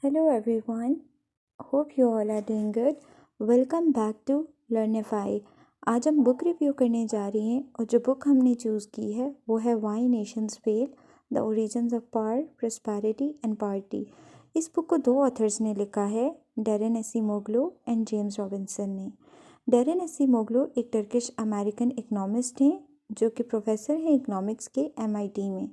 Hello everyone, hope you all are doing good. Welcome back to Learnify. आज हम book review करने जा रहे हैं और जो बुक हमने चूज़ की है वो है why nations fail the origins of power prosperity and party. इस बुक को दो ऑथर्स ने लिखा है, Daron Acemoglu and James Robinson ने। डैरेन एसीमोग्लू एक टर्किश अमेरिकन इकोनॉमिस्ट हैं जो कि प्रोफेसर हैं इकोनॉमिक्स के MIT में,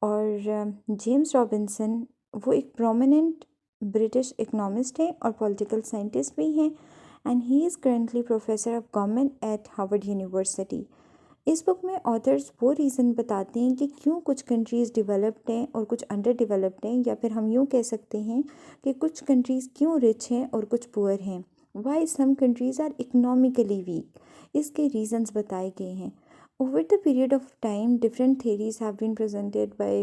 और जेम्स रॉबिन्सन वो एक प्रोमिनेंट ब्रिटिश इकोनॉमिस्ट हैं और पॉलिटिकल साइंटिस्ट भी हैं, and he is currently professor of government at Harvard university. इस बुक में ऑथर्स वो रीज़न बताते हैं कि क्यों कुछ कंट्रीज़ डेवलप्ड हैं और कुछ अंडर डेवलप्ड हैं, या फिर हम यूँ कह सकते हैं कि कुछ कंट्रीज़ क्यों रिच हैं और कुछ पुअर हैं। Why some countries are economically weak, इसके रीजंस बताए गए हैं। Over the period of time, different theories have been presented by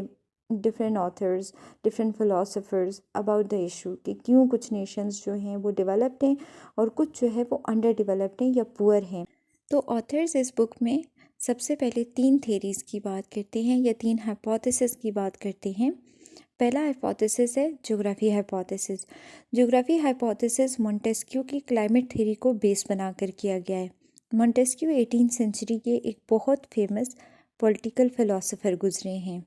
different authors, different philosophers about the issue कि क्यों कुछ nations जो हैं वो developed हैं और कुछ जो है वो अंडर डेवलप्ड हैं या पुअर हैं। तो ऑथर्स इस बुक में सबसे पहले तीन थेरीज़ की बात करते हैं या तीन हाइपोथेसिस की बात करते हैं। पहला हाइपोथेसिस है geography hypothesis. Geography hypothesis Montesquieu की क्लाइमेट थ्योरी को बेस बनाकर किया गया है। मोंटेस्क्यू 18th सेंचुरी के एक बहुत फेमस पॉलिटिकल फिलोसोफर गुजरे हैं।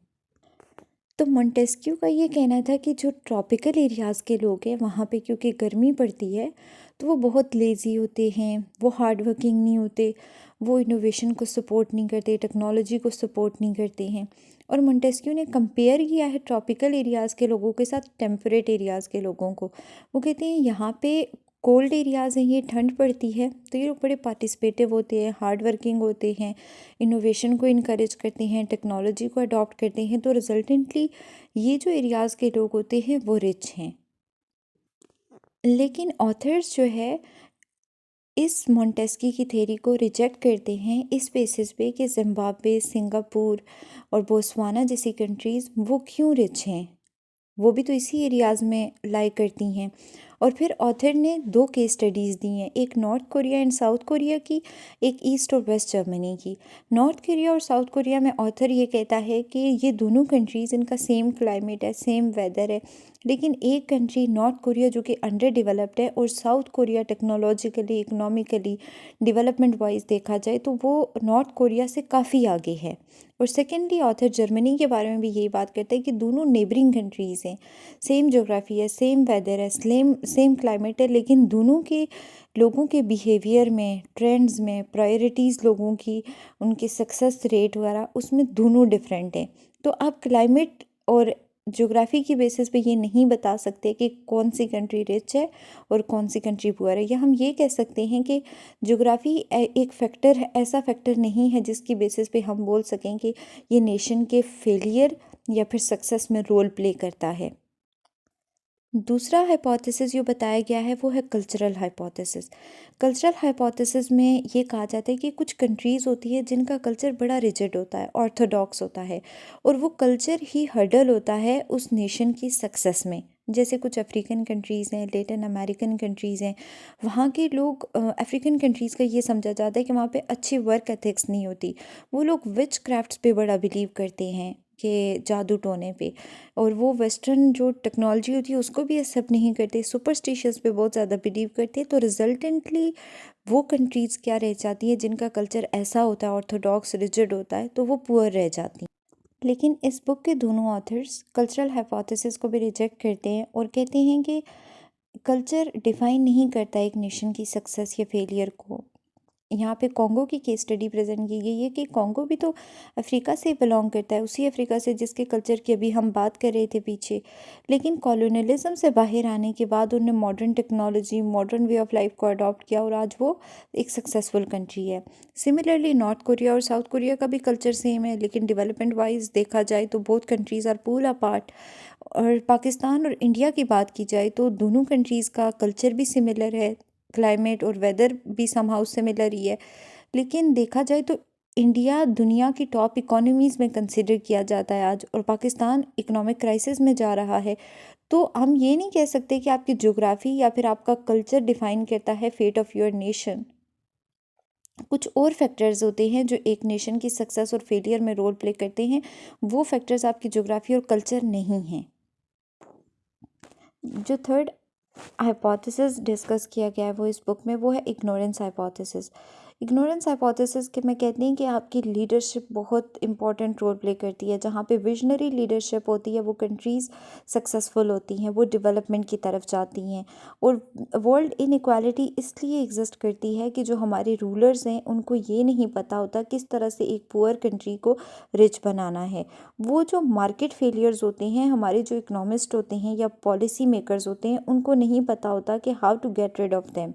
तो मोंटेस्क्यू का ये कहना था कि जो ट्रॉपिकल एरियाज़ के लोग हैं वहाँ पे क्योंकि गर्मी पड़ती है तो वो बहुत लेज़ी होते हैं, वो हार्ड वर्किंग नहीं होते, वो इनोवेशन को सपोर्ट नहीं करते, टेक्नोलॉजी को सपोर्ट नहीं करते हैं। और मोंटेस्क्यू ने कंपेयर किया है ट्रॉपिकल एरियाज़ के लोगों के साथ टेम्परेट एरियाज़ के लोगों को। वो कहते हैं यहाँ पे कोल्ड एरियाज़ हैं, ये ठंड पड़ती है तो ये लोग बड़े पार्टिसिपेटिव होते हैं, हार्ड वर्किंग होते हैं, इनोवेशन को इनकरेज करते हैं, टेक्नोलॉजी को अडॉप्ट करते हैं, तो रिजल्टेंटली ये जो एरियाज़ के लोग होते हैं वो रिच हैं। लेकिन ऑथर्स जो है इस मोंटेस्क्यू की थ्योरी को रिजेक्ट करते हैं इस बेसिस पे कि जिम्बाब्वे, सिंगापुर और बोत्सवाना जैसी कंट्रीज़ वो क्यों रिच हैं, वो भी तो इसी एरियाज़ में लाई करती हैं। और फिर ऑथर ने दो केस स्टडीज़ दी हैं, एक north Korea and south Korea की, एक ईस्ट और वेस्ट जर्मनी की। नॉर्थ कोरिया और साउथ कोरिया में ऑथर ये कहता है कि ये दोनों कंट्रीज़, इनका सेम क्लाइमेट है, सेम वेदर है, लेकिन एक कंट्री नॉर्थ कोरिया जो कि अंडर डेवलप्ड है और south Korea technologically, economically, development wise देखा जाए तो वो नॉर्थ कोरिया से काफ़ी आगे है। और सेकेंडली ऑथर जर्मनी के बारे में भी यही बात करते हैं कि दोनों नेबरिंग कंट्रीज़ हैं, सेम ज्योग्राफी है, सेम वेदर है, सेम क्लाइमेट है, लेकिन दोनों के लोगों के बिहेवियर में, ट्रेंड्स में, प्रायोरिटीज़ लोगों की, उनके सक्सेस रेट वगैरह उसमें दोनों डिफरेंट हैं। तो आप क्लाइमेट और ज्योग्राफी की बेसिस पे ये नहीं बता सकते कि कौन सी कंट्री रिच है और कौन सी कंट्री पुअर है, या हम ये कह सकते हैं कि ज्योग्राफी एक फैक्टर है, ऐसा फैक्टर नहीं है जिसकी बेसिस पे हम बोल सकें कि ये नेशन के फेलियर या फिर सक्सेस में रोल प्ले करता है। दूसरा हाइपोथेसिस जो बताया गया है वो है कल्चरल हाइपोथेसिस। कल्चरल हाइपोथेसिस में ये कहा जाता है कि कुछ कंट्रीज़ होती है जिनका कल्चर बड़ा रिजिड होता है, ऑर्थोडॉक्स होता है, और वो कल्चर ही हर्डल होता है उस नेशन की सक्सेस में। जैसे कुछ अफ्रीकन कंट्रीज़ हैं, लेटिन अमेरिकन कंट्रीज़ हैं, वहाँ के लोग, अफ्रीकन कंट्रीज़ का ये समझा जाता है कि वहाँ पे अच्छी वर्क एथिक्स नहीं होती, वो लोग विच क्राफ्ट्स पे बड़ा बिलीव करते हैं कि जादू टोने पे, और वो वेस्टर्न जो टेक्नोलॉजी होती है उसको भी एक्सेप्ट नहीं करते, सुपरस्टिशियस पे बहुत ज़्यादा बिलीव करते हैं। तो रिजल्टेंटली वो कंट्रीज़ क्या रह जाती हैं जिनका कल्चर ऐसा होता है, ऑर्थोडॉक्स रिजिड होता है, तो वो पुअर रह जाती हैं। लेकिन इस बुक के दोनों ऑथर्स कल्चरल हाइपोथेसिस को भी रिजेक्ट करते हैं और कहते हैं कि कल्चर डिफाइन नहीं करता एक नेशन की सक्सेस या फेलियर को। यहाँ पे कॉन्गो की केस स्टडी प्रेजेंट की गई है कि कॉन्गो भी तो अफ्रीका से बिलोंग करता है, उसी अफ्रीका से जिसके कल्चर की अभी हम बात कर रहे थे पीछे, लेकिन कॉलोनियलिज्म से बाहर आने के बाद उन्होंने modern technology, modern way of life को अडॉप्ट किया और आज वो एक सक्सेसफुल कंट्री है। सिमिलरली नॉर्थ कोरिया और साउथ कोरिया का भी कल्चर सेम है, लेकिन डेवलपमेंट वाइज देखा जाए तो both countries are pull apart. और पाकिस्तान और इंडिया की बात की जाए तो दोनों कंट्रीज़ का कल्चर भी सिमिलर है, क्लाइमेट और वेदर भी समहाउ सिमिलर ही है, लेकिन देखा जाए तो इंडिया दुनिया की टॉप इकोनॉमीज़ में कंसिडर किया जाता है आज, और पाकिस्तान इकोनॉमिक क्राइसिस में जा रहा है। तो हम ये नहीं कह सकते कि आपकी ज्योग्राफी या फिर आपका कल्चर डिफाइन करता है फेट ऑफ योर नेशन। कुछ और फैक्टर्स होते हैं जो एक नेशन की सक्सेस और फेलियर में रोल प्ले करते हैं, वो फैक्टर्स आपकी ज्योग्राफी और कल्चर नहीं हैं। जो थर्ड हाइपोथेसिस डिस्कस किया गया है वो इस बुक में, वो है इग्नोरेंस हाइपोथेसिस। इग्नोरेंस हाइपोथेसिस के में कहते हैं कि आपकी लीडरशिप बहुत इंपॉर्टेंट रोल प्ले करती है। जहाँ पे विजनरी लीडरशिप होती है वो कंट्रीज़ सक्सेसफुल होती हैं, वो डेवलपमेंट की तरफ जाती हैं। और वर्ल्ड इनइक्वालिटी इसलिए एग्जिस्ट करती है कि जो हमारे रूलर्स हैं उनको ये नहीं पता होता किस तरह से एक पुअर कंट्री को रिच बनाना है। वो जो मार्केट फेलियर्स होते हैं, हमारे जो इकोनॉमिस्ट होते हैं या पॉलिसी मेकर्स होते हैं, उनको नहीं पता होता कि how to get rid of them.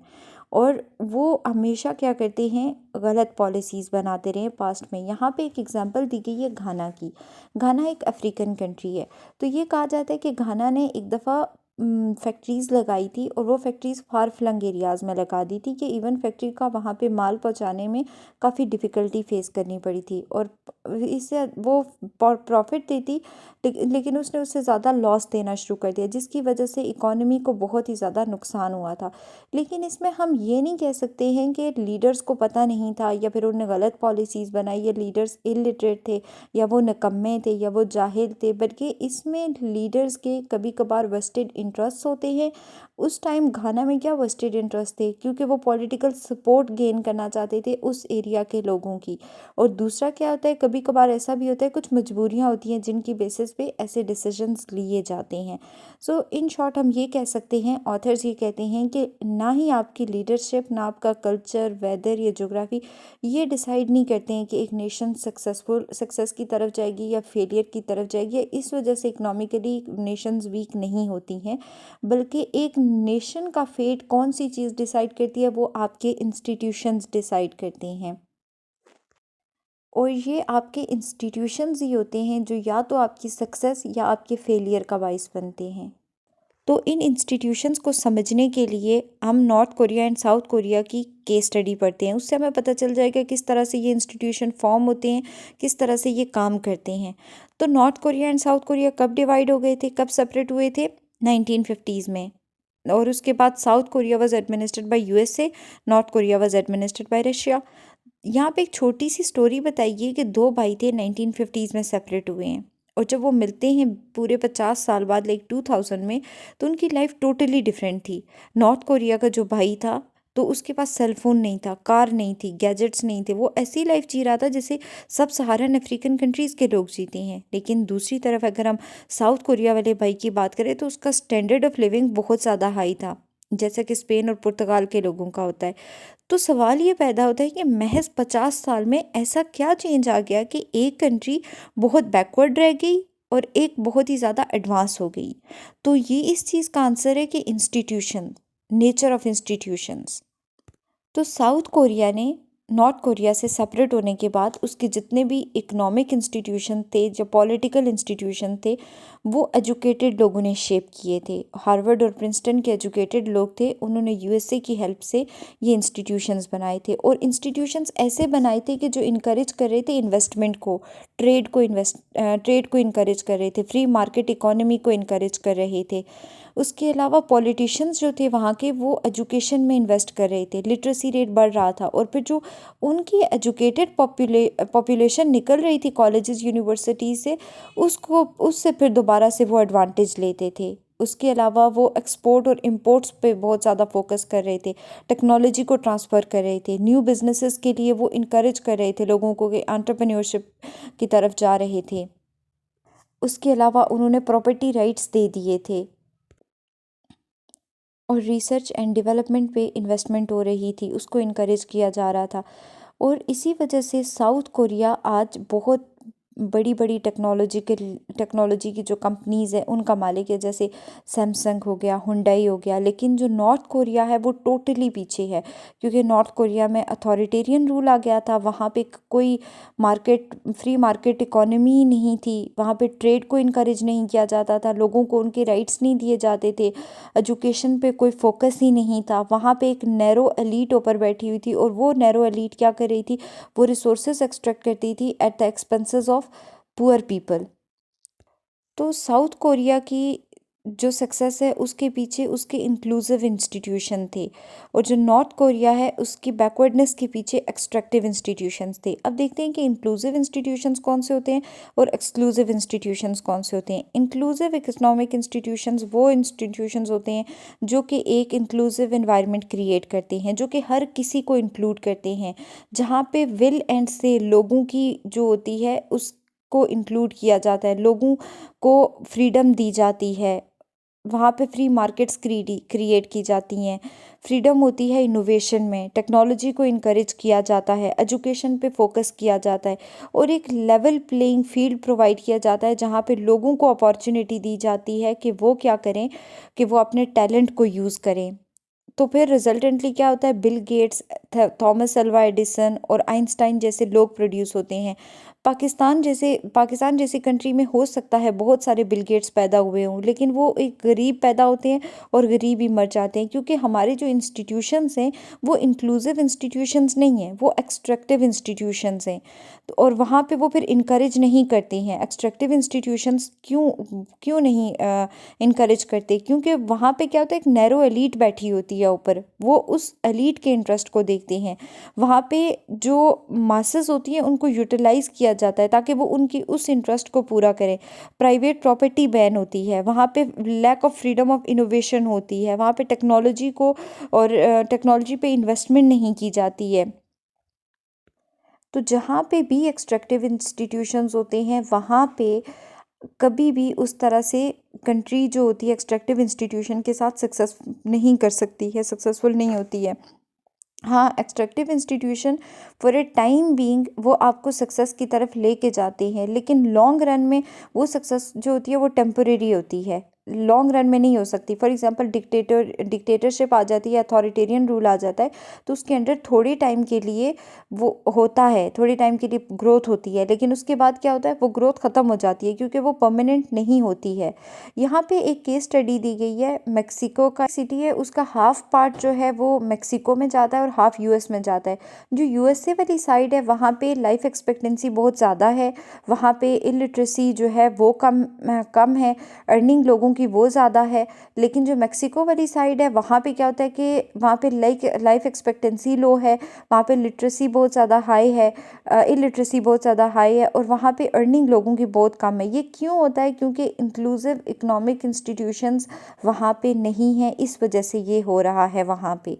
और वो हमेशा क्या करते हैं, गलत पॉलिसीज़ बनाते रहे पास्ट में। यहाँ पे एक एग्जांपल दी गई है घाना की। घाना एक अफ्रीकन कंट्री है। तो ये कहा जाता है कि घाना ने एक दफ़ा फैक्ट्रीज़ लगाई थी, और वो फैक्ट्रीज़ फार फ्लंग एरियाज़ में लगा दी थी कि इवन फैक्ट्री का वहाँ पे माल पहुँचाने में काफ़ी डिफ़िकल्टी फेस करनी पड़ी थी। और इससे वो प्रॉफिट देती, लेकिन उसने उससे ज़्यादा लॉस देना शुरू कर दिया, जिसकी वजह से इकोनॉमी को बहुत ही ज़्यादा नुकसान हुआ था। लेकिन इसमें हम ये नहीं कह सकते हैं कि लीडर्स को पता नहीं था या फिर उन्होंने गलत पॉलिसीज़ बनाई, या लीडर्स इलिटरेट थे, या वो निकम्मे थे, या वो जाहिल थे। बल्कि इसमें लीडर्स के कभी कभार वेस्टेड इंटरेस्ट होते हैं। उस टाइम घाना में क्या वेस्टेड इंटरेस्ट थे, क्योंकि वो पॉलिटिकल सपोर्ट गेन करना चाहते थे उस एरिया के लोगों की। और दूसरा क्या होता है, कभी कभार ऐसा भी होता है, कुछ मजबूरियाँ होती हैं जिनकी बेसिस पे ऐसे डिसीजंस लिए जाते हैं। सो इन शॉर्ट हम ये कह सकते हैं, ऑथर्स ये कहते हैं कि ना ही आपकी लीडरशिप, ना आपका कल्चर, वेदर या ज्योग्राफी ये डिसाइड नहीं करते हैं कि एक नेशन सक्सेस की तरफ जाएगी या फेलियर की तरफ जाएगी, या इस वजह से इकोनॉमिकली नेशंस वीक नहीं होती हैं। बल्कि एक नेशन का फेट कौन सी चीज़ डिसाइड करती है, वो आपके इंस्टीट्यूशंस डिसाइड करते हैं। और ये आपके इंस्टीट्यूशंस ही होते हैं जो या तो आपकी सक्सेस या आपके फेलियर का बाइस बनते हैं। तो इन इंस्टीट्यूशंस को समझने के लिए हम north Korea and south Korea की केस स्टडी पढ़ते हैं। उससे हमें पता चल जाएगा किस तरह से ये इंस्टीट्यूशन फॉर्म होते हैं, किस तरह से ये काम करते हैं। तो north Korea and south Korea कब डिवाइड हो गए थे, कब सेपरेट हुए थे? 1950s में। और उसके बाद south Korea was administered by USA, north Korea was administered by Russia. यहाँ पे एक छोटी सी स्टोरी बताइए कि दो भाई थे, 1950s में सेपरेट हुए हैं, और जब वो मिलते हैं पूरे 50 साल बाद, लाइक 2000 में, तो उनकी लाइफ टोटली डिफरेंट थी। नॉर्थ कोरिया का जो भाई था, तो उसके पास सेलफोन नहीं था, कार नहीं थी, गैजेट्स नहीं थे, वो ऐसी लाइफ जी रहा था जैसे सब सहारन अफ्रीकन कंट्रीज़ के लोग जीते हैं। लेकिन दूसरी तरफ अगर हम साउथ कोरिया वाले भाई की बात करें, तो उसका स्टैंडर्ड ऑफ लिविंग बहुत ज़्यादा हाई था, जैसा कि स्पेन और पुर्तगाल के लोगों का होता है। तो सवाल ये पैदा होता है कि महज 50 साल में ऐसा क्या चेंज आ गया कि एक कंट्री बहुत बैकवर्ड रह गई और एक बहुत ही ज़्यादा एडवांस हो गई। तो ये इस चीज़ का आंसर है कि इंस्टीट्यूशन, नेचर ऑफ इंस्टीट्यूशंस। तो साउथ कोरिया ने नॉर्थ कोरिया से सेपरेट होने के बाद उसके जितने भी इकोनॉमिक इंस्टीट्यूशन थे, जो पॉलिटिकल इंस्टीट्यूशन थे, वो एजुकेटेड लोगों ने शेप किए थे। हार्वर्ड और प्रिंसटन के एजुकेटेड लोग थे, उन्होंने यूएसए की हेल्प से ये इंस्टीट्यूशंस बनाए थे। और इंस्टीट्यूशंस ऐसे बनाए थे कि जो इनकरेज कर रहे थे इन्वेस्टमेंट को, ट्रेड को इनकरेज कर रहे थे, फ्री मार्केट इकोनॉमी को इनकरेज कर रहे थे। उसके अलावा पॉलिटिशियंस जो थे वहाँ के, वो एजुकेशन में इन्वेस्ट कर रहे थे, लिटरेसी रेट बढ़ रहा था। और फिर जो उनकी एजुकेटेड पॉपुलेशन निकल रही थी कॉलेजेस यूनिवर्सिटीज़ से, उसको उससे फिर दोबारा से वो एडवांटेज लेते थे। उसके अलावा वो एक्सपोर्ट और इंपोर्ट्स पे बहुत ज़्यादा फोकस कर रहे थे, टेक्नोलॉजी को ट्रांसफ़र कर रहे थे, न्यू बिजनेसेस के लिए वो इनकरेज कर रहे थे लोगों को कि एंटरप्रेन्योरशिप की तरफ जा रहे थे। उसके अलावा उन्होंने प्रॉपर्टी राइट्स दे दिए थे, और रिसर्च एंड डेवलपमेंट पे इन्वेस्टमेंट हो रही थी, उसको इनकरेज किया जा रहा था। और इसी वजह से साउथ कोरिया आज बहुत बड़ी बड़ी टेक्नोलॉजी की जो कंपनीज़ हैं उनका मालिक है, जैसे सैमसंग हो गया, हुंडई हो गया। लेकिन जो नॉर्थ कोरिया है वो टोटली पीछे है, क्योंकि नॉर्थ कोरिया में अथॉरिटेरियन रूल आ गया था। वहाँ पे कोई फ्री मार्केट इकोनॉमी ही नहीं थी, वहाँ पे ट्रेड को इनकरेज नहीं किया जाता था, लोगों को उनके राइट्स नहीं दिए जाते थे, एजुकेशन पे कोई फोकस ही नहीं था। वहाँ पे एक नैरो एलीट ऊपर बैठी हुई थी, और वो नैरो एलीट क्या कर रही थी, वो रिसोर्सेज एक्सट्रैक्ट करती थी at the expenses of poor people. तो साउथ कोरिया की जो सक्सेस है उसके पीछे उसके इंक्लूसिव इंस्टीट्यूशन थे, और जो नॉर्थ कोरिया है उसकी बैकवर्डनेस के पीछे एक्सट्रैक्टिव इंस्टीट्यूशंस थे। अब देखते हैं कि इंक्लूसिव इंस्टीट्यूशंस कौन से होते हैं और एक्सक्लूसिव इंस्टीट्यूशंस कौन से होते हैं। इंक्लूसिव इकोनॉमिक इंस्टीट्यूशंस वो इंस्टीट्यूशंस होते हैं जो कि एक इंक्लूसिव एनवायरनमेंट क्रिएट करते हैं, जो कि हर किसी को इंक्लूड करते हैं, जहाँ पे विल एंड से लोगों की जो होती है उसको इंक्लूड किया जाता है, लोगों को फ्रीडम दी जाती है, वहाँ पे फ्री मार्केट्स क्रिएट की जाती हैं, फ्रीडम होती है इनोवेशन में, टेक्नोलॉजी को इनकरेज किया जाता है, एजुकेशन पे फोकस किया जाता है, और एक लेवल प्लेइंग फील्ड प्रोवाइड किया जाता है जहाँ पे लोगों को अपॉर्चुनिटी दी जाती है कि वो क्या करें, कि वो अपने टैलेंट को यूज़ करें। तो फिर रिजल्टेंटली क्या होता है, Bill Gates, Thomas Alva Edison और आइंस्टाइन जैसे लोग प्रोड्यूस होते हैं। पाकिस्तान जैसी कंट्री में हो सकता है बहुत सारे बिल गेट्स पैदा हुए हों, लेकिन वो एक गरीब पैदा होते हैं और गरीब ही मर जाते हैं, क्योंकि हमारे जो इंस्टीट्यूशंस हैं वो इंक्लूसिव इंस्टीट्यूशंस नहीं हैं, वो एक्सट्रैक्टिव इंस्टीट्यूशंस हैं। तो और वहाँ पे वो फिर इनकरेज नहीं करते हैं एक्सट्रैक्टिव इंस्टीट्यूशंस। क्यों क्यों नहीं इनकरेज करते? क्योंकि वहाँ पे क्या होता है, एक नैरो एलीट बैठी होती है ऊपर, वो उस एलीट के इंटरेस्ट को देखते हैं। वहाँ पे जो मासेस होती हैं उनको यूटिलाइज किया जाता है ताकि वो उनकी उस इंटरेस्ट को पूरा करें। प्राइवेट प्रॉपर्टी बैन होती है, वहाँ पे lack of freedom of innovation होती है, वहाँ पे टेक्नोलॉजी को और टेक्नोलॉजी पे इन्वेस्टमेंट नहीं की जाती है। तो जहाँ पे भी एक्सट्रैक्टिव इंस्टीट्यूशंस होते हैं वहाँ पे कभी भी उस तरह से कंट्री जो होती है एक्सट्रैक्टिव इंस्टीट्यूशन के साथ सक्सेस नहीं कर सकती है, सक्सेसफुल नहीं होती है। हाँ, extractive institution for a time being वो आपको सक्सेस की तरफ लेके जाते हैं, लेकिन लॉन्ग रन में वो सक्सेस जो होती है वो टेम्परेरी होती है, लॉन्ग रन में नहीं हो सकती। फॉर एग्जांपल डिक्टेटरशिप आ जाती है, अथॉरिटेरियन रूल आ जाता है, तो उसके अंडर थोड़े टाइम के लिए वो होता है, थोड़े टाइम के लिए ग्रोथ होती है, लेकिन उसके बाद क्या होता है, वो ग्रोथ ख़त्म हो जाती है क्योंकि वो परमानेंट नहीं होती है। यहाँ पे एक केस स्टडी दी गई है, मेक्सिको का सिटी है, उसका हाफ पार्ट जो है वो मेक्सिको में जाता है और हाफ यूएस में जाता है। जो यूएसए वाली साइड है वहाँ पे लाइफ एक्सपेक्टेंसी बहुत ज़्यादा है, वहाँ पे इलिटरेसी जो है वो कम है, अर्निंग लोगों की वो ज़्यादा है। लेकिन जो मेक्सिको वाली साइड है वहाँ पे क्या होता है कि वहाँ पे लाइफ एक्सपेक्टेंसी लो है, वहाँ पे लिटरेसी बहुत ज़्यादा हाई है, इलिटरेसी बहुत ज़्यादा हाई है, और वहाँ पे अर्निंग लोगों की बहुत कम है। ये क्यों होता है? क्योंकि इंक्लूसिव इकोनॉमिक इंस्टीट्यूशंस वहाँ पे नहीं है, इस वजह से ये हो रहा है वहाँ पे।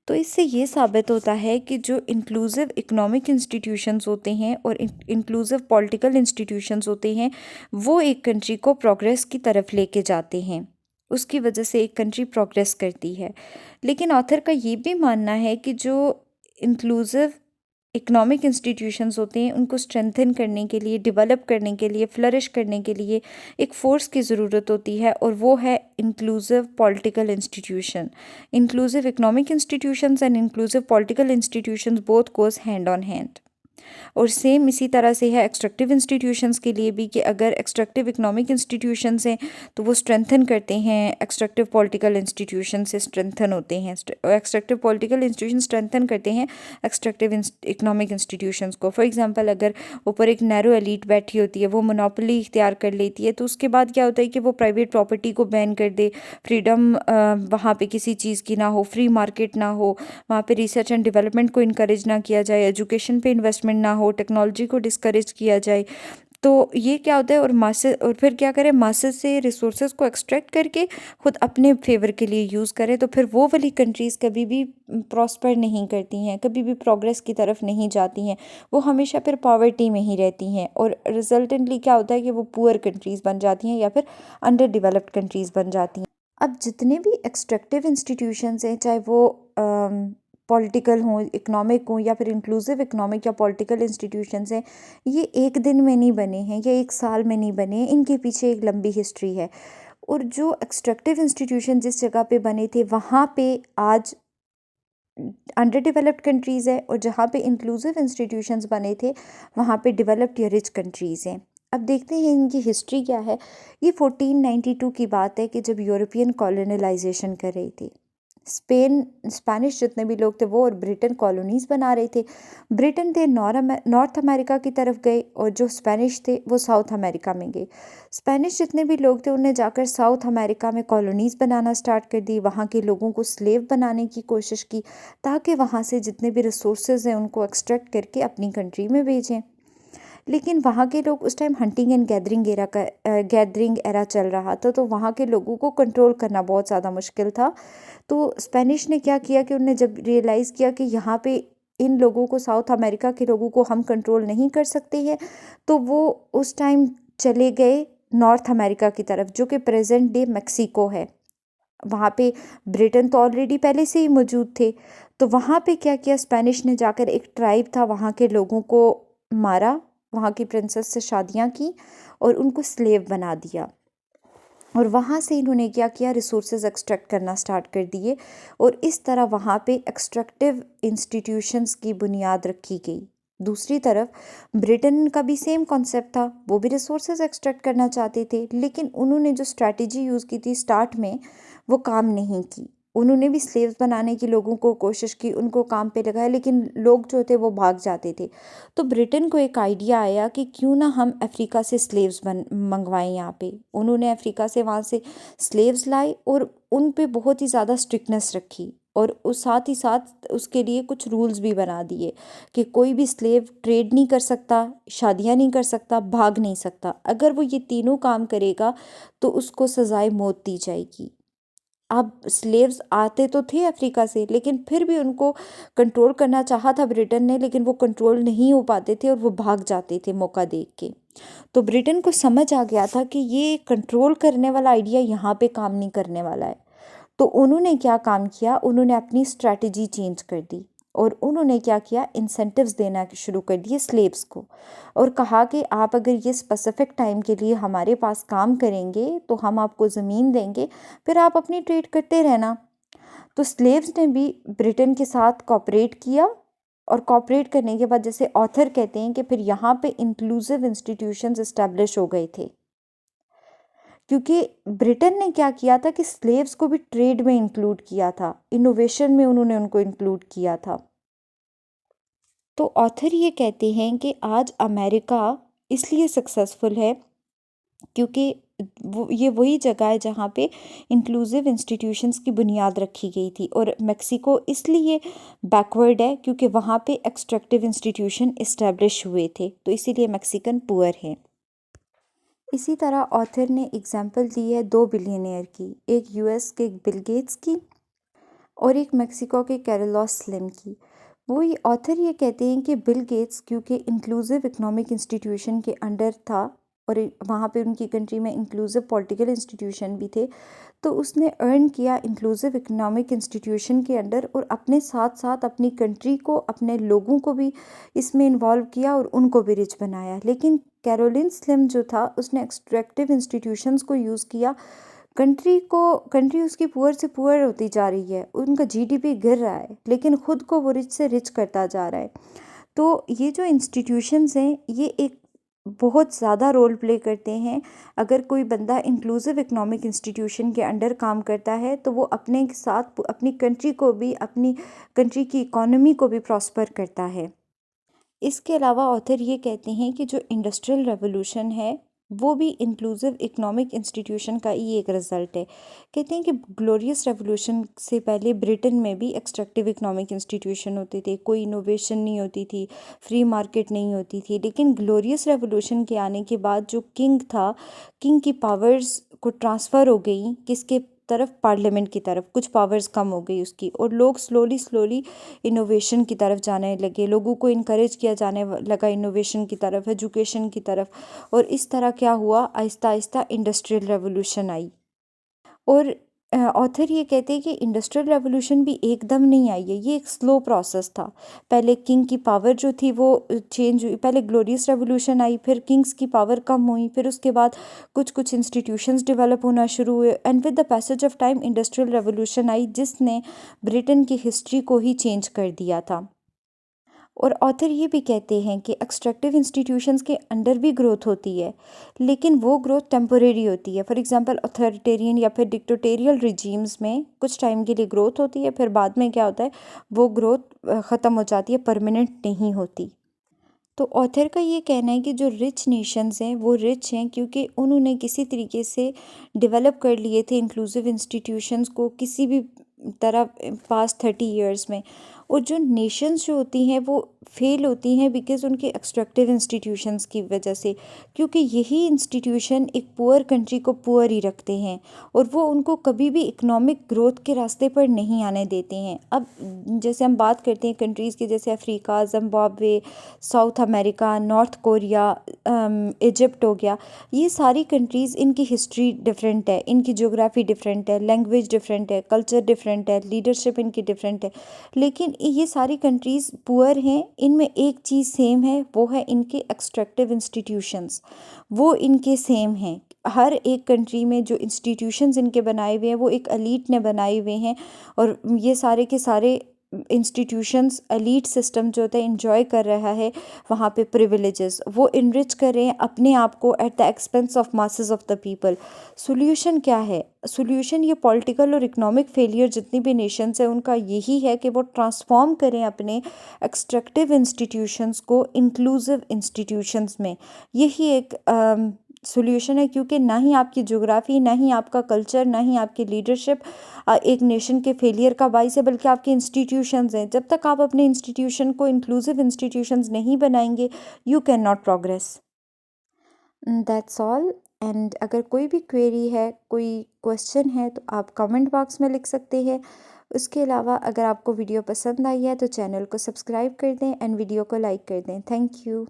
तो इससे ये साबित होता है कि जो इंक्लूसिव इकोनॉमिक इंस्टीट्यूशंस होते हैं और इंक्लूसिव पॉलिटिकल इंस्टीट्यूशंस होते हैं वो एक कंट्री को प्रोग्रेस की तरफ लेके जाते हैं, उसकी वजह से एक कंट्री प्रोग्रेस करती है। लेकिन ऑथर का ये भी मानना है कि जो इंक्लूसिव इकोनॉमिक इंस्टीट्यूशंस होते हैं उनको स्ट्रेंथन करने के लिए, डेवलप करने के लिए, फ्लरिश करने के लिए एक फोर्स की ज़रूरत होती है, और वो है inclusive political institution. Inclusive economic institutions and inclusive political institutions both goes hand on hand. और सेम इसी तरह से है एक्सट्रैक्टिव इंस्टीट्यूशंस के लिए भी, कि अगर एक्सट्रैक्टिव इकोनॉमिक इंस्टीट्यूशंस हैं तो वो स्ट्रेंथन करते हैं, एक्सट्रैक्टिव पॉलिटिकल इंस्टीट्यूशन से स्ट्रेंथन होते हैं, एक्सट्रैक्टिव पॉलिटिकल इंस्टीट्यूशन स्ट्रेंथन करते हैं एक्सट्रैक्टिव इकोनॉमिक इंस्टीट्यूशंस को। फॉर एग्जांपल अगर ऊपर एक नैरो एलीट बैठी होती है, वो मोनोपोली इख्तियार कर लेती है, तो उसके बाद क्या होता है कि वो प्राइवेट प्रॉपर्टी को बैन कर दे, फ्रीडम वहाँ पे किसी चीज़ की ना हो, फ्री मार्केट ना हो, वहाँ पे रिसर्च एंड डेवलपमेंट को इनकरेज ना किया जाए, एजुकेशन पे इन्वेस्टमेंट ना हो, टेक्नोलॉजी को डिस्करेज किया जाए। तो ये क्या होता है, और फिर क्या करें, मासेस से रिसोर्सेज को एक्सट्रैक्ट करके खुद अपने फेवर के लिए यूज़ करें, तो फिर वो वाली कंट्रीज़ कभी भी प्रॉस्पर नहीं करती हैं, कभी भी प्रोग्रेस की तरफ नहीं जाती हैं, वो हमेशा फिर पॉवर्टी में ही रहती हैं, और रिजल्टेंटली क्या होता है कि वो पुअर कंट्रीज़ बन जाती हैं या फिर अंडर डेवलप्ड कंट्रीज़ बन जाती हैं। अब जितने भी एक्सट्रैक्टिव इंस्टीट्यूशंस हैं, चाहे वो पॉलिटिकल हों, इकोनॉमिक हों, या फिर इंक्लूसिव इकोनॉमिक या पॉलिटिकल इंस्टीट्यूशंस हैं, ये एक दिन में नहीं बने हैं या एक साल में नहीं बने हैं, इनके पीछे एक लंबी हिस्ट्री है। और जो एक्सट्रैक्टिव इंस्टीट्यूशन जिस जगह पे बने थे वहाँ पे आज अंडर डेवलप्ड कंट्रीज़ है, और जहाँ पे इंक्लूसिव इंस्टीट्यूशंस बने थे वहाँ पे डेवलप्ड या रिच कंट्रीज़ हैं। अब देखते हैं इनकी हिस्ट्री क्या है। ये 1492 की बात है कि जब यूरोपियन कॉलोनलाइजेशन कर रही थी। स्पेनिश जितने भी लोग थे वो और ब्रिटेन कॉलोनीज़ बना रहे थे। ब्रिटेन थे नॉर्थ अमेरिका की तरफ गए और जो स्पेनिश थे वो साउथ अमेरिका में गए। स्पेनिश जितने भी लोग थे उन्हें जाकर साउथ अमेरिका में कॉलोनीज़ बनाना स्टार्ट कर दी, वहाँ के लोगों को स्लेव बनाने की कोशिश की ताकि वहाँ से जितने भी रिसोर्सेज हैं उनको एक्सट्रैक्ट करके अपनी कंट्री में भेजें। लेकिन वहाँ के लोग उस time hunting and gathering era चल रहा था, तो वहाँ के लोगों को कंट्रोल करना बहुत ज़्यादा मुश्किल था। तो स्पेनिश ने क्या किया कि उन्होंने जब रियलाइज़ किया कि यहाँ पे इन लोगों को, साउथ अमेरिका के लोगों को हम कंट्रोल नहीं कर सकते हैं, तो वो उस टाइम चले गए नॉर्थ अमेरिका की तरफ, जो कि प्रेजेंट डे मेक्सिको है। वहाँ पे ब्रिटेन तो ऑलरेडी पहले से ही मौजूद थे। तो वहाँ पे क्या किया, स्पेनिश ने जाकर एक ट्राइब था वहाँ के लोगों को मारा, वहाँ की प्रिंसेस से शादियाँ की और उनको स्लेव बना दिया। और वहाँ से इन्होंने क्या किया, रिसोर्सेज एक्सट्रैक्ट करना स्टार्ट कर दिए और इस तरह वहाँ पे एक्सट्रैक्टिव इंस्टीट्यूशंस की बुनियाद रखी गई। दूसरी तरफ ब्रिटेन का भी सेम कॉन्सेप्ट था, वो भी रिसोर्सेज एक्सट्रैक्ट करना चाहते थे, लेकिन उन्होंने जो स्ट्रैटेजी यूज़ की थी स्टार्ट में वो काम नहीं की। उन्होंने भी स्लेव्स बनाने की लोगों को कोशिश की, उनको काम पे लगाया, लेकिन लोग जो थे वो भाग जाते थे। तो ब्रिटेन को एक आइडिया आया कि क्यों ना हम अफ्रीका से स्लेव्स मंगवाएं यहाँ पे। उन्होंने अफ्रीका से वहाँ से स्लेव्स लाए और उन पे बहुत ही ज़्यादा स्ट्रिक्टनेस रखी और उस साथ ही साथ उसके लिए कुछ रूल्स भी बना दिए कि कोई भी स्लेव ट्रेड नहीं कर सकता, शादियाँ नहीं कर सकता, भाग नहीं सकता। अगर वो ये तीनों काम करेगा तो उसको सजाए मौत दी जाएगी। अब स्लेव्स आते तो थे अफ्रीका से, लेकिन फिर भी उनको कंट्रोल करना चाहा था ब्रिटेन ने, लेकिन वो कंट्रोल नहीं हो पाते थे और वो भाग जाते थे मौका देख के। तो ब्रिटेन को समझ आ गया था कि ये कंट्रोल करने वाला आइडिया यहाँ पे काम नहीं करने वाला है। तो उन्होंने क्या काम किया, उन्होंने अपनी स्ट्रैटेजी चेंज कर दी और उन्होंने क्या किया, इंसेंटिव्स देना शुरू कर दिए स्लेव्स को और कहा कि आप अगर ये स्पेसिफिक टाइम के लिए हमारे पास काम करेंगे तो हम आपको ज़मीन देंगे, फिर आप अपनी ट्रेड करते रहना। तो स्लेव्स ने भी ब्रिटेन के साथ कॉपरेट किया और कॉपरेट करने के बाद, जैसे ऑथर कहते हैं कि फिर यहाँ पे इंक्लूसिव इंस्टीट्यूशंस इस्टेब्लिश हो गए थे, क्योंकि ब्रिटेन ने क्या किया था कि स्लेव्स को भी ट्रेड में इंक्लूड किया था, इनोवेशन में उन्होंने उनको इंक्लूड किया था। तो ऑथर ये कहते हैं कि आज अमेरिका इसलिए सक्सेसफुल है क्योंकि वो ये वही जगह है जहाँ पे इंक्लूसिव इंस्टीट्यूशंस की बुनियाद रखी गई थी, और मेक्सिको इसलिए बैकवर्ड है क्योंकि वहाँ पे एक्सट्रैक्टिव इंस्टीट्यूशन इस्टेब्लिश हुए थे, तो इसीलिए मैक्सिकन पुअर हैं। इसी तरह ऑथर ने एग्जाम्पल दी है दो बिलियनियर की, एक यूएस के बिल गेट्स की और एक मेक्सिको के कैरोलोस स्लिम की। वो ये ऑथर ये कहते हैं कि बिल गेट्स क्योंकि इंक्लूसिव इकोनॉमिक इंस्टीट्यूशन के अंडर था और वहाँ पे उनकी कंट्री में इंक्लूसिव पॉलिटिकल इंस्टीट्यूशन भी थे, तो उसने अर्न किया इंक्लूसिव इकोनॉमिक इंस्टीट्यूशन के अंडर और अपने साथ साथ अपनी कंट्री को, अपने लोगों को भी इसमें इन्वॉल्व किया और उनको भी रिच बनाया। लेकिन कैरोलिन स्लिम जो था उसने एक्सट्रैक्टिव इंस्टीट्यूशंस को यूज़ किया, कंट्री उसकी पुअर से पुअर होती जा रही है, उनका जीडीपी गिर रहा है, लेकिन ख़ुद को वो रिच से रिच करता जा रहा है। तो ये जो इंस्टीट्यूशंस हैं ये एक बहुत ज़्यादा रोल प्ले करते हैं। अगर कोई बंदा इंक्लूसिव इकोनॉमिक इंस्टीट्यूशन के अंडर काम करता है तो वो अपने साथ अपनी कंट्री को भी, अपनी कंट्री की इकोनॉमी को भी प्रॉस्पर करता है। इसके अलावा ऑथर ये कहते हैं कि जो इंडस्ट्रियल रेवोल्यूशन है वो भी इंक्लूसिव इकोनॉमिक इंस्टीट्यूशन का ही एक रिज़ल्ट है। कहते हैं कि ग्लोरियस रेवोल्यूशन से पहले ब्रिटेन में भी एक्सट्रैक्टिव इकोनॉमिक इंस्टीट्यूशन होते थे, कोई इनोवेशन नहीं होती थी, फ्री मार्केट नहीं होती थी। लेकिन ग्लोरियस रेवोल्यूशन के आने के बाद जो किंग था, किंग की पावर्स को ट्रांसफ़र हो गई किसके तरफ, पार्लियामेंट की तरफ, कुछ पावर्स कम हो गई उसकी और लोग स्लोली इनोवेशन की तरफ जाने लगे, लोगों को इनकरेज किया जाने लगा इनोवेशन की तरफ, एजुकेशन की तरफ, और इस तरह क्या हुआ, आहिस्ता आहिस्ता इंडस्ट्रियल रेवोल्यूशन आई। और ऑथर ये कहते हैं कि इंडस्ट्रियल रेवोल्यूशन भी एकदम नहीं आई है, ये एक स्लो प्रोसेस था। पहले किंग की पावर जो थी वो चेंज हुई, पहले ग्लोरियस रेवोल्यूशन आई, फिर किंग्स की पावर कम हुई, फिर उसके बाद कुछ कुछ इंस्टीट्यूशंस डेवलप होना शुरू हुए, and with the passage of time industrial revolution आई जिसने ब्रिटेन की हिस्ट्री को ही चेंज कर दिया था। और ऑथर ये भी कहते हैं कि एक्सट्रैक्टिव इंस्टीट्यूशंस के अंडर भी ग्रोथ होती है, लेकिन वो ग्रोथ टेम्परेरी होती है। फॉर एग्जांपल अथॉरिटेरियन या फिर डिक्टेटोरियल रिजीम्स में कुछ टाइम के लिए ग्रोथ होती है, फिर बाद में क्या होता है, वो ग्रोथ ख़त्म हो जाती है, परमानेंट नहीं होती। तो ऑथर का ये कहना है कि जो रिच नेशंस हैं वो रिच हैं क्योंकि उन्होंने किसी तरीके से डेवलप कर लिए थे इंक्लूसिव इंस्टीट्यूशंस को किसी भी तरह पास्ट 30 ईयर्स में। और जो नेशंस जो होती हैं वो फेल होती हैं बिकॉज़ उनके एक्सट्रैक्टिव इंस्टीट्यूशंस की वजह से, क्योंकि यही इंस्टीट्यूशन एक पुअर कंट्री को पुअर ही रखते हैं और वो उनको कभी भी इकोनॉमिक ग्रोथ के रास्ते पर नहीं आने देते हैं। अब जैसे हम बात करते हैं कंट्रीज़ की, जैसे Africa, Zimbabwe, south America, north Korea, Egypt हो गया, ये सारी कंट्रीज़, इनकी हिस्ट्री डिफरेंट है, इनकी ज्योग्राफी डिफरेंट है, लैंग्वेज डिफरेंट है, कल्चर डिफरेंट है, लीडरशिप इनकी डिफरेंट है, लेकिन ये सारी कंट्रीज़ पुअर हैं। इनमें एक चीज़ सेम है, वो है इनके एक्सट्रैक्टिव इंस्टीट्यूशंस, वो इनके सेम हैं। हर एक कंट्री में जो इंस्टीट्यूशंस इनके बनाए हुए हैं वो एक एलीट ने बनाए हुए हैं, और ये सारे के सारे इंस्टीट्यूशंस एलीट सिस्टम जो होता है इंजॉय कर रहा है वहाँ पे प्रिविलेजेस, वो इनरिच कर रहे हैं अपने आप को at the expense of masses of the people. Solution क्या है? सोल्यूशन ये पॉलिटिकल और इकोनॉमिक फेलियर जितनी भी नेशंस हैं उनका यही है कि वो ट्रांसफॉर्म करें अपने एक्सट्रैक्टिव इंस्टीट्यूशंस को इंक्लूसिव इंस्टीट्यूशंस में। यही एक सोल्यूशन है, क्योंकि ना ही आपकी ज्योग्राफी, ना ही आपका कल्चर, ना ही आपकी लीडरशिप एक नेशन के फेलियर का बाइस है, बल्कि आपके इंस्टीट्यूशंस हैं। जब तक आप अपने इंस्टीट्यूशन को इंक्लूसिव इंस्टीट्यूशंस नहीं बनाएंगे, you can not progress. That's all. And अगर कोई भी क्वेरी है, कोई क्वेश्चन है, तो आप कमेंट बॉक्स में लिख सकते हैं। उसके अलावा अगर आपको वीडियो पसंद आई है तो चैनल को सब्सक्राइब कर दें एंड वीडियो को लाइक कर दें। Thank you.